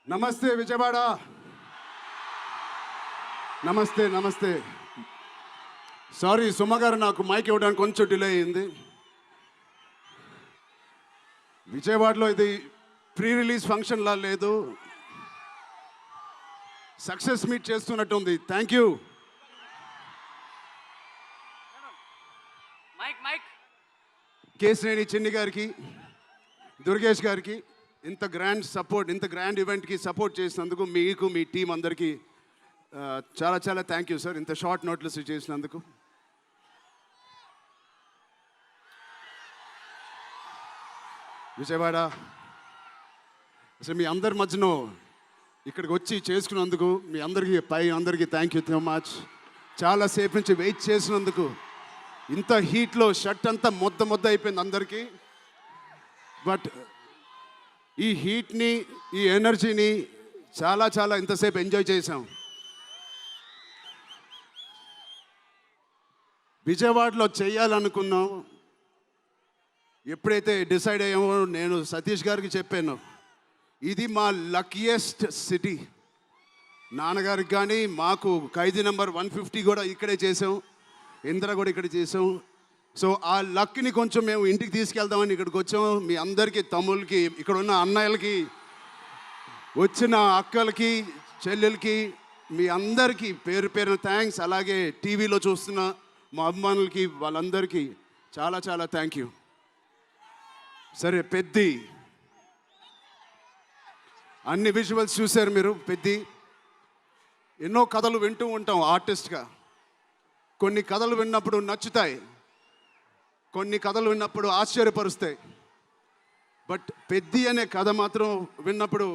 నమస్తే విజయవాడ. నమస్తే నమస్తే. సారీ సుమ గారు, నాకు మైక్ ఇవ్వడానికి కొంచెం డిలే అయింది. విజయవాడలో ఇది ప్రీ రిలీజ్ ఫంక్షన్లా లేదు, సక్సెస్ మీట్ చేస్తున్నట్టు ఉంది. Thank you. కేశినేని చిన్ని గారికి, దుర్గేష్ గారికి ఇంత గ్రాండ్ సపోర్ట్, ఇంత గ్రాండ్ ఈవెంట్కి సపోర్ట్ చేసినందుకు మీకు, మీ టీం అందరికీ చాలా చాలా థ్యాంక్ యూ సార్. ఇంత షార్ట్ నోట్లెస్ చేసినందుకు. విజయవాడ అసలు మీ అందరి మధ్యలో ఇక్కడికి వచ్చి చేసుకున్నందుకు మీ అందరికీ థ్యాంక్ యూ సో మచ్. చాలాసేపు నుంచి వెయిట్ చేసినందుకు. ఇంత హీట్లో షర్ట్ అంతా మొద్ద అయిపోయింది అందరికీ. బట్ ఈ హీట్ని, ఈ ఎనర్జీని చాలా ఇంతసేపు ఎంజాయ్ చేసాం. విజయవాడలో చేయాలనుకున్నాం. ఎప్పుడైతే డిసైడ్ అయ్యామో నేను సతీష్ గారికి చెప్పాను, ఇది మా లక్కీయెస్ట్ సిటీ. నాన్నగారికి కానీ మాకు ఖైదీ నెంబర్ 150 కూడా ఇక్కడే చేసాం, ఇంద్ర కూడా ఇక్కడ చేసాం. సో ఆ లక్ని కొంచెం మేము ఇంటికి తీసుకెళ్దామని ఇక్కడికి వచ్చాం. మీ అందరికీ, తమ్ముళ్ళకి, ఇక్కడ ఉన్న అన్నయ్యలకి, వచ్చిన అక్కలకి, చెల్లెలకి, మీ అందరికీ పేరు పేరున థ్యాంక్స్. అలాగే టీవీలో చూస్తున్న మా అభిమానులకి, వాళ్ళందరికీ చాలా థ్యాంక్ యూ. సరే, పెద్ది అన్ని విజువల్స్ చూశారు మీరు. పెద్ది ఎన్నో కథలు వింటూ ఉంటాం ఆర్టిస్ట్గా. కొన్ని కథలు విన్నప్పుడు నచ్చుతాయి, కొన్ని కథలు విన్నప్పుడు ఆశ్చర్యపరుస్తాయి. బట్ పెద్ది అనే కథ మాత్రం విన్నప్పుడు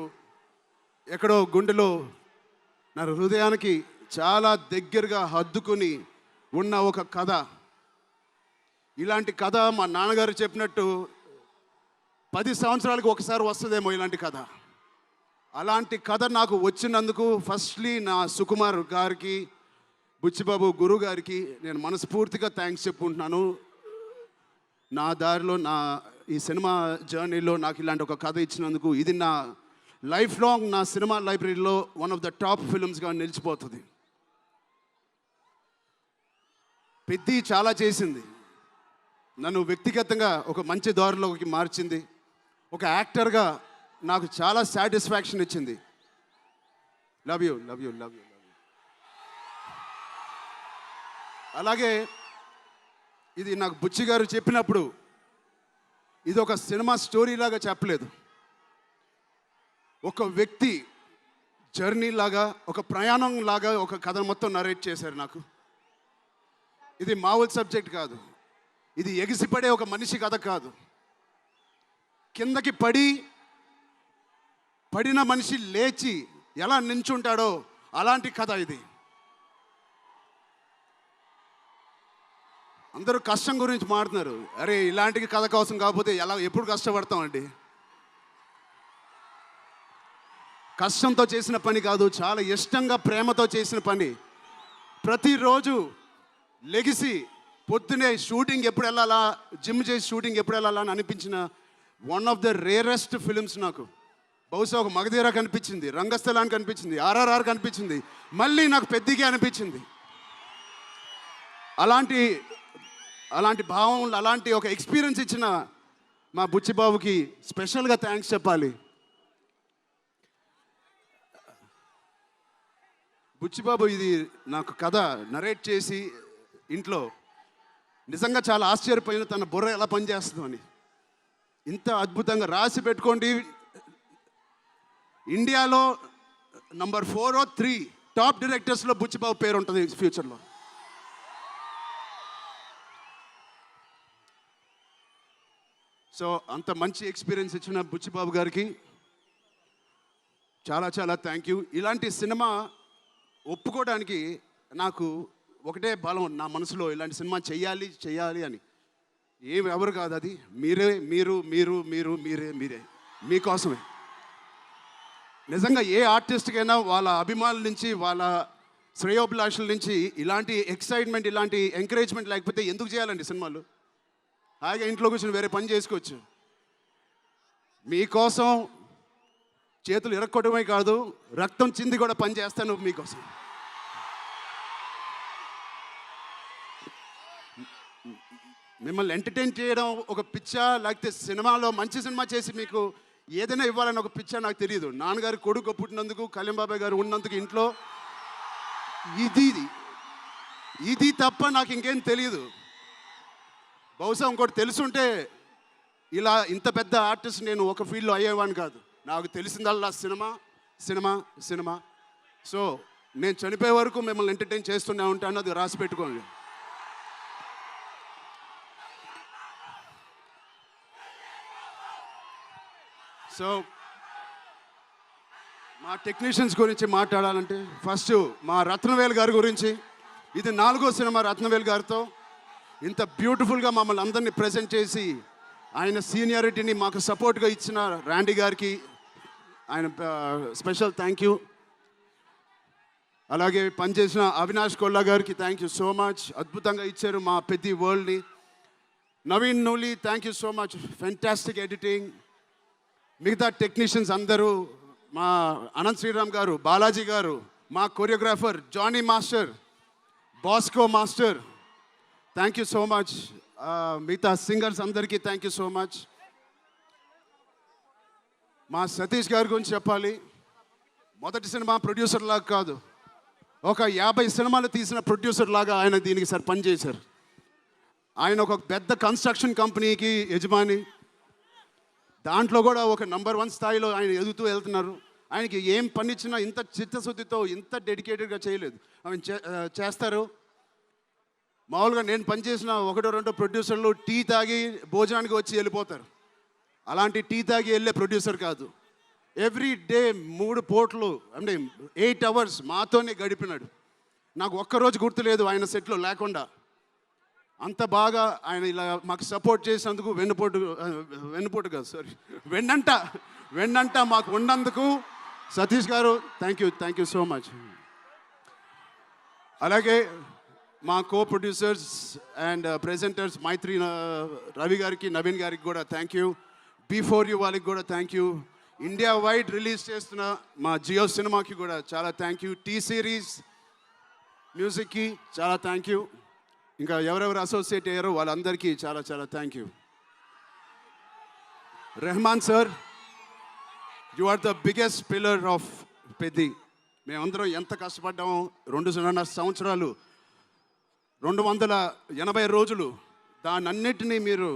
ఎక్కడో గుండెలో, నా హృదయానికి చాలా దగ్గరగా హద్దుకుని ఉన్న ఒక కథ. ఇలాంటి కథ మా నాన్నగారు చెప్పినట్టు 10 సంవత్సరాలకు ఒకసారి వస్తుందేమో ఇలాంటి కథ. అలాంటి కథ నాకు వచ్చినందుకు ఫస్ట్లీ నా సుకుమార్ గారికి, బుచ్చిబాబు గురువు గారికి నేను మనస్ఫూర్తిగా థ్యాంక్స్ చెప్పుకుంటున్నాను. నా దారిలో, నా ఈ సినిమా జర్నీలో నాకు ఇలాంటి ఒక కథ ఇచ్చినందుకు. ఇది నా లైఫ్ లాంగ్, నా సినిమా లైబ్రరీలో వన్ ఆఫ్ ద టాప్ ఫిల్మ్స్గా నిలిచిపోతుంది. పెద్ది చాలా చేసింది, నన్ను వ్యక్తిగతంగా ఒక మంచి దారిలోకి మార్చింది. ఒక యాక్టర్గా నాకు చాలా సాటిస్ఫాక్షన్ ఇచ్చింది. Love you. అలాగే ఇది నాకు బుచ్చి గారు చెప్పినప్పుడు ఇది ఒక సినిమా స్టోరీలాగా చెప్పలేదు, ఒక వ్యక్తి జర్నీ లాగా, ఒక ప్రయాణం లాగా ఒక కథ మొత్తం నరేట్ చేశారు నాకు. ఇది మామూలు సబ్జెక్ట్ కాదు, ఇది ఎగిసిపడే ఒక మనిషి కథ కాదు. కిందకి పడిన మనిషి లేచి ఎలా నించుంటాడో అలాంటి కథ ఇది. అందరూ కష్టం గురించి మాట్లాడుతున్నారు. అరే, ఇలాంటి కథ కోసం కాకపోతే ఎప్పుడు కష్టపడతామండి? కష్టంతో చేసిన పని కాదు, చాలా ఇష్టంగా, ప్రేమతో చేసిన పని. ప్రతిరోజు లెగిసి పొద్దునే షూటింగ్ ఎప్పుడు వెళ్ళాలా, జిమ్ చేసి షూటింగ్ ఎప్పుడు వెళ్ళాలా అని అనిపించిన one of the rarest films నాకు. బహుశా ఒక మగధీర కనిపించింది, రంగస్థలానికి కనిపించింది, RRR కనిపించింది, మళ్ళీ నాకు పెద్దికి అనిపించింది. అలాంటి భావం, అలాంటి ఒక ఎక్స్పీరియన్స్ ఇచ్చిన మా బుచ్చిబాబుకి స్పెషల్గా థ్యాంక్స్ చెప్పాలి. బుచ్చిబాబు ఇది నాకు కథ నరేట్ చేసి ఇంట్లో నిజంగా చాలా ఆశ్చర్యపోయిన, తన బుర్ర ఎలా పనిచేస్తుందో అని. ఇంత అద్భుతంగా రాసి పెట్టుకోండి. ఇండియాలో నంబర్ 4 or 3 టాప్ డైరెక్టర్స్లో బుచ్చిబాబు పేరు ఉంటుంది ఫ్యూచర్లో. సో అంత మంచి ఎక్స్పీరియన్స్ ఇచ్చిన బుచ్చిబాబు గారికి చాలా థ్యాంక్ యూ. ఇలాంటి సినిమా ఒప్పుకోవడానికి నాకు ఒకటే బలం నా మనసులో, ఇలాంటి సినిమా చెయ్యాలి అని. ఎవరు కాదు, అది మీరే మీకోసమే. నిజంగా ఏ ఆర్టిస్ట్కైనా వాళ్ళ అభిమానుల నుంచి, వాళ్ళ శ్రేయోభిలాషుల నుంచి ఇలాంటి ఎక్సైట్మెంట్, ఇలాంటి ఎంకరేజ్మెంట్ లేకపోతే ఎందుకు చేయాలండి సినిమాలు? హాయిగా ఇంట్లో కూర్చొని వేరే పని చేసుకోవచ్చు. మీకోసం చేతులు ఇరక్కొట్టడమే కాదు, రక్తం చింది కూడా పని చేస్తాను మీకోసం. మిమ్మల్ని ఎంటర్టైన్ చేయడం ఒక పిచ్చా, లేకపోతే సినిమాలో మంచి సినిమా చేసి మీకు ఏదైనా ఇవ్వాలని ఒక పిచ్చా నాకు తెలియదు. నాన్నగారు కొడుకు పుట్టినందుకు, కళ్యాణ్ బాబాయ్ గారు ఉన్నందుకు ఇంట్లో ఇది తప్ప నాకు ఇంకేం తెలియదు. బహుశా ఇంకోటి తెలుసుంటే ఇలా ఇంత పెద్ద ఆర్టిస్ట్ నేను ఒక ఫీల్డ్లో అయ్యేవాడిని కాదు. నాకు తెలిసిందల్లా సినిమా సినిమా సినిమా. సో నేను చనిపోయే వరకు మిమ్మల్ని ఎంటర్టైన్ చేస్తూనే ఉంటాను, అది రాసి పెట్టుకోండి. సో మా టెక్నీషియన్స్ గురించి మాట్లాడాలంటే ఫస్ట్ మా రత్నవేల్ గారి గురించి. ఇది 4వ సినిమా రత్నవేల్ గారితో. ఇంత బ్యూటిఫుల్గా మమ్మల్ని అందరినీ ప్రజెంట్ చేసి ఆయన సీనియారిటీని మాకు సపోర్ట్గా ఇచ్చిన ర్యాండీ గారికి ఆయన స్పెషల్ థ్యాంక్ యూ. అలాగే పనిచేసిన అవినాష్ కొల్లా గారికి థ్యాంక్ యూ సో మచ్. అద్భుతంగా ఇచ్చారు మా పెద్ద వరల్డ్ని. Naveen Nooli thank you so much, fantastic editing. మిగతా టెక్నీషియన్స్ అందరూ, మా అనంత్ శ్రీరామ్ గారు, బాలాజీ గారు, మా choreographer Johnny master, Bosco master, thank you so much. మిగతా సింగర్స్ అందరికీ థ్యాంక్ యూ సో మచ్. మా సతీష్ గారి గురించి చెప్పాలి. మొదటి సినిమా ప్రొడ్యూసర్ లాగా కాదు, ఒక 50 సినిమాలు తీసిన ప్రొడ్యూసర్ లాగా ఆయన దీనికి సార్ పనిచేశారు. ఆయన ఒక పెద్ద కన్స్ట్రక్షన్ కంపెనీకి యజమాని. దాంట్లో కూడా ఒక నంబర్ 1 స్థాయిలో ఆయన ఎదుగుతూ వెళ్తున్నారు. ఆయనకి ఏం పని ఇచ్చినా ఇంత చిత్తశుద్ధితో, ఇంత డెడికేటెడ్గా చేయలేదు. ఆయన చేస్తారు. మామూలుగా నేను పనిచేసిన 1-2 ప్రొడ్యూసర్లు టీ తాగి భోజనానికి వచ్చి వెళ్ళిపోతారు. అలాంటి టీ తాగి వెళ్ళే ప్రొడ్యూసర్ కాదు. ఎవ్రీ డే 3 పూటలు అంటే 8 అవర్స్ మాతోనే గడిపినాడు. నాకు ఒక్కరోజు గుర్తులేదు ఆయన సెట్లో లేకుండా. అంత బాగా ఆయన ఇలా మాకు సపోర్ట్ చేసినందుకు, వెన్నుపోటు కాదు సారీ, వెన్నంట మాకు ఉన్నందుకు సతీష్ గారు థ్యాంక్ యూ సో మచ్. అలాగే మా కో ప్రొడ్యూసర్స్ అండ్ ప్రెజెంటర్స్ మైత్రి రవి గారికి, నవీన్ గారికి కూడా థ్యాంక్ యూ. బిఫోర్ యూ వాళ్ళకి కూడా thank you. India wide release చేస్తున్న మా జియో సినిమాకి కూడా చాలా థ్యాంక్ యూ. టీ సిరీస్ మ్యూజిక్కి చాలా థ్యాంక్ యూ. ఇంకా ఎవరెవరు అసోసియేట్ అయ్యారో వాళ్ళందరికీ చాలా చాలా thank you. Rahman sir, you are the biggest pillar of Peddi. మేమందరం ఎంత కష్టపడ్డామో 2.5 సంవత్సరాలు, 280 రోజులు, దానన్నిటినీ మీరు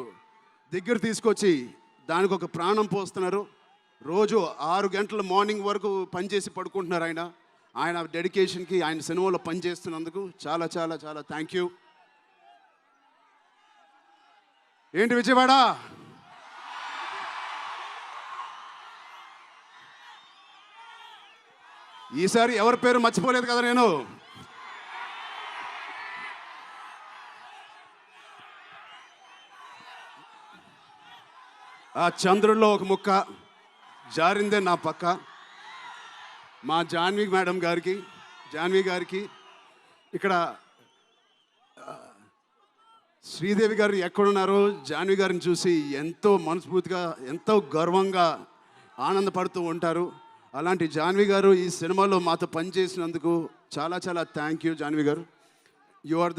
దగ్గర తీసుకొచ్చి దానికి ఒక ప్రాణం పోస్తున్నారు. రోజు 6 గంటల మార్నింగ్ వరకు పనిచేసి పడుకుంటున్నారు ఆయన డెడికేషన్కి, ఆయన సినిమాలో పనిచేస్తున్నందుకు చాలా చాలా చాలా థ్యాంక్ యూ. ఏంటి విజయవాడ? ఈసారి ఎవరి పేరు మర్చిపోలేదు కదా నేను. ఆ చంద్రుల్లో ఒక ముక్క జారిందే నా పక్క. మా జాన్వి గారికి ఇక్కడ శ్రీదేవి గారు ఎక్కడున్నారో జాన్వి గారిని చూసి ఎంతో మనస్ఫూర్తిగా, ఎంతో గర్వంగా ఆనందపడుతూ ఉంటారు. అలాంటి జాన్వి గారు ఈ సినిమాలో మాతో పనిచేసినందుకు చాలా చాలా thank you Janhvi garu. You are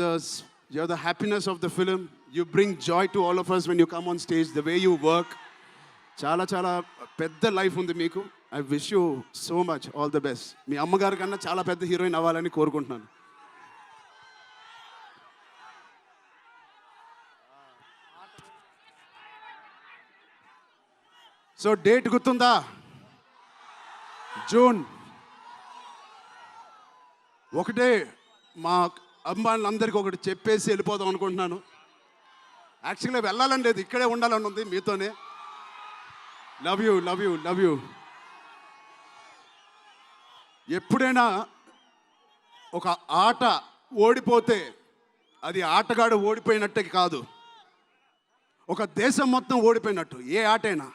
the happiness of the film. You bring joy to all of us when you come on stage, the way you work. చాలా చాలా పెద్ద లైఫ్ ఉంది మీకు. I wish you so much all the best. మీ అమ్మగారి కన్నా చాలా పెద్ద హీరోయిన్ అవ్వాలని కోరుకుంటున్నాను. సో డేట్ గుర్తుందా? జూన్. ఒకటే మా అమ్మాయిలందరికీ ఒకటి చెప్పేసి వెళ్ళిపోదాం అనుకుంటున్నాను. యాక్చువల్గా వెళ్ళాలని లేదు, ఇక్కడే ఉండాలని ఉంది మీతోనే. Love you. ఎప్పుడైనా ఒక ఆట ఓడిపోతే అది ఆటగాడు ఓడిపోయినట్టే కాదు, ఒక దేశం మొత్తం ఓడిపోయినట్టు ఏ ఆటైనా.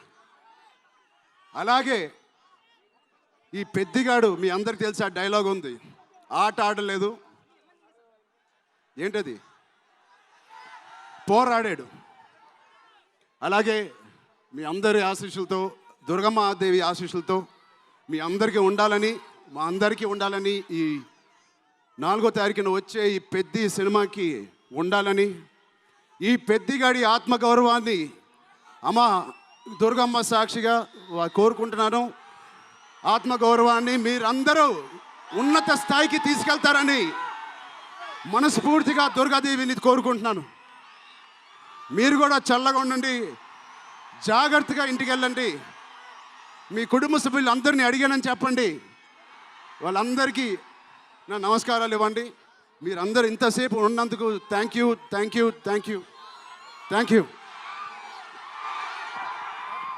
అలాగే ఈ పెద్దిగాడు, మీ అందరికి తెలిసి ఆ డైలాగ్ ఉంది, ఆట ఆడలేదు, ఏంటది, పోరాడాడు. అలాగే మీ అందరి ఆశీస్సులతో, దుర్గమ్మ దేవి ఆశీస్సులతో మీ అందరికీ ఉండాలని, మా అందరికీ ఉండాలని, ఈ 4వ తారీఖున వచ్చే ఈ పెద్ది సినిమాకి ఉండాలని, ఈ పెద్దిగాడి ఆత్మగౌరవాన్ని అమ్మ దుర్గమ్మ సాక్షిగా కోరుకుంటున్నాను. ఆత్మగౌరవాన్ని మీరందరూ ఉన్నత స్థాయికి తీసుకెళ్తారని మనస్ఫూర్తిగా దుర్గాదేవిని కోరుకుంటున్నాను. మీరు కూడా చల్లగా ఉండండి, జాగ్రత్తగా ఇంటికి వెళ్ళండి. మీ కుటుంబ సభ్యులు అందరినీ అడిగానని చెప్పండి. వాళ్ళందరికీ నా నమస్కారాలు ఇవ్వండి. మీరందరూ ఇంతసేపు ఉన్నందుకు థ్యాంక్ యూ.